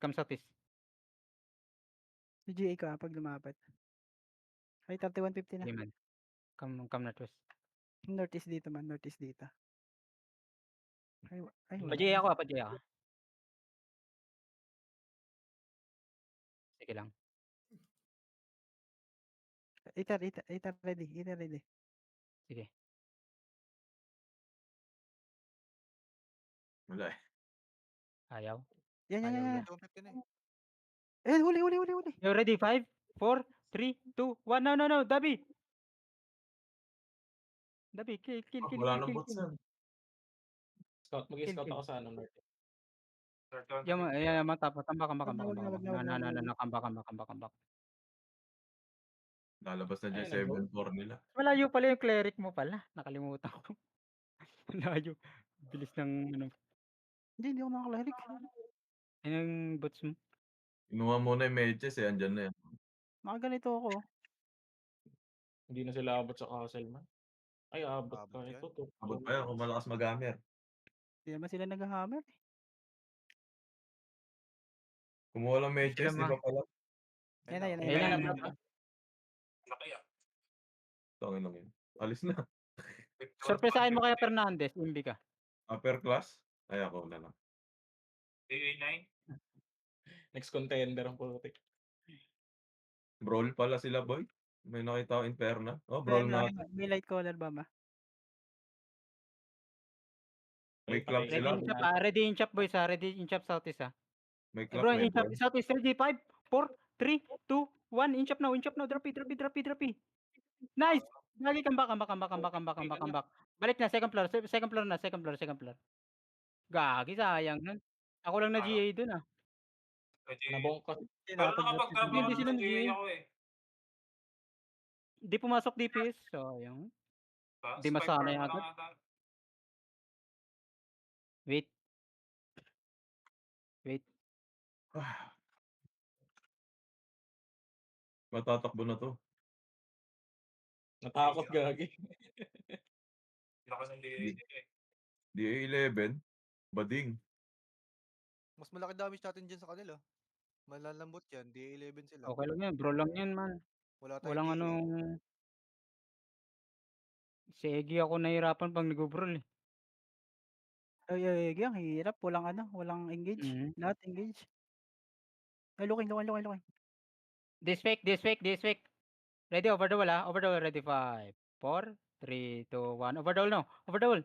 Come southeast. Si GA ka 'pag lumapit. Ay 3150 na. Sige man. Come northwest. Northeast dito man, northeast dito. Ay wala. Pa-GA ako, pa-GA ka. Sige lang. Iter ready. Sige. Wala, eh. Ayaw. Yan. Ayaw yan. 150 na, eh. Ayan, huli. You ready? 5, 4, 3, 2, 1. No. Dabi, kill. Wala nang bots yan. Mag-i-scout Kill. ako sa ano, north. Yung matapa, tambak. Wag na. Come back. Lalabas na dyan Ayun, 7-4 nila. Malayo pala yung cleric mo pala, nakalimutan ko. Layo. Bilis ng ano. Hindi ako nakakalarik. Ayun yung boots mo. Inuha muna yung medges, eh. Andyan na yan. Nakaganito ako. Hindi na sila abot sa castle man. Ay, abot Abot pa yan. ito. Abot pa yan kung malakas mag-hammer. Hindi naman sila nag-hammer. Kumuha lang medges, di ba pala? Yan na. Ayun na. Laki, ah. Tangin lang yun. Alis na. Sorpresahin mo kaya Fernandez, imbi ka. Upper class? Ay, ako na lang. AA9? Next contender ang putik. Brawl pala sila, boy. May nakita ako Inferna. Oh, brawl na. May light collar ba ma? May club Ready sila. in chop, ready in chop boys, ready in chop southeast May Bro, club, may in chop brawl. southeast, ready, 5, 4, 3, 2, 1, in chop now, drop it. Nice! Lagi come back. Balik na, second floor. Gagi, sayang nun. Ako lang na GA dun Nabong ka. Pero nakapag-drop Hindi ako sila ng GA nag-GA. ako, eh. Di pumasok DPS, sayang. Ba? Di masanay Spike agad. lang ata. Wait. Matatakbo na to. Natakot gagi. Lakas ng DA, eh. DA11. Bading. Mas malaki damage natin dyan sa kanila. Malalambot yan, DA11 sila. Okay lang yan, bro lang yan man. Wala tayong Walang DA. anong... Si Egi ako nahihirapan pag nag-brawl eh. Ay, ang hirap. Walang engage. Lahat engage. Ay, looking. This fake. Ready, over the wall, ready, 5, 4, 3, 2, 1, over the wall.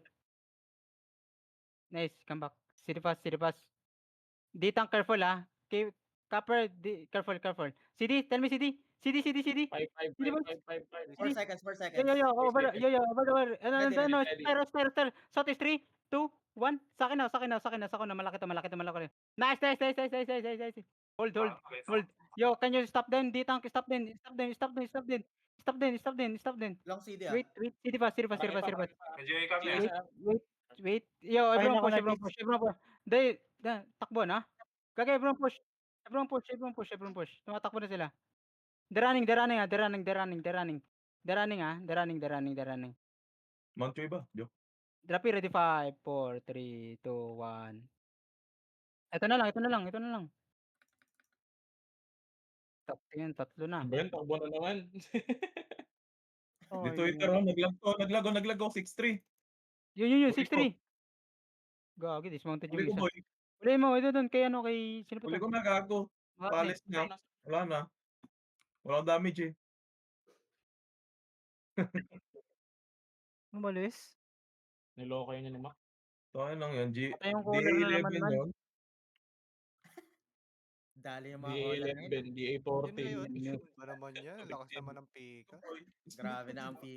Nice, come back. City pass. D-tank, careful Copper, careful. CD, tell me CD. 5. 4 seconds. Yo, over the wall. Ready. Stare. Southeast, 3, 2, 1. Sa akin na. Malaki to. Nice. Hold. Yo, can you stop them? D-tank, stop them. Stop them. Long CD Wait. CD pass. Medyo kami. Wait. Yo, everyone Ayun ako push. Takbo na. Gagay, everyone push. Tumatakbo na sila. They're running. Mountjoy ba? Jo. Drop it, ready, 5, 4, 3, 2, 1. Ito na lang. Tatlo na. Ben, takbo na naman. Dito ito, naglago. 6-3. Yun, Huli 6-3. Gagi, dismounted yung Huli ko, isa. boy. Huli mo, ito doon, kay sino pa Huli to? ko na, gago. Palis na. Wala na. Walang damage, eh. Umalis. Niloko kayo niya ni Mac. Tayo lang yan. Patay yung caller na naman, DA11 man. yun. Dali yung mga caller ngayon. DA11, DA14. Yun ngayon. Ba naman yan? Lakas naman ng pika. Grabe na ang pika.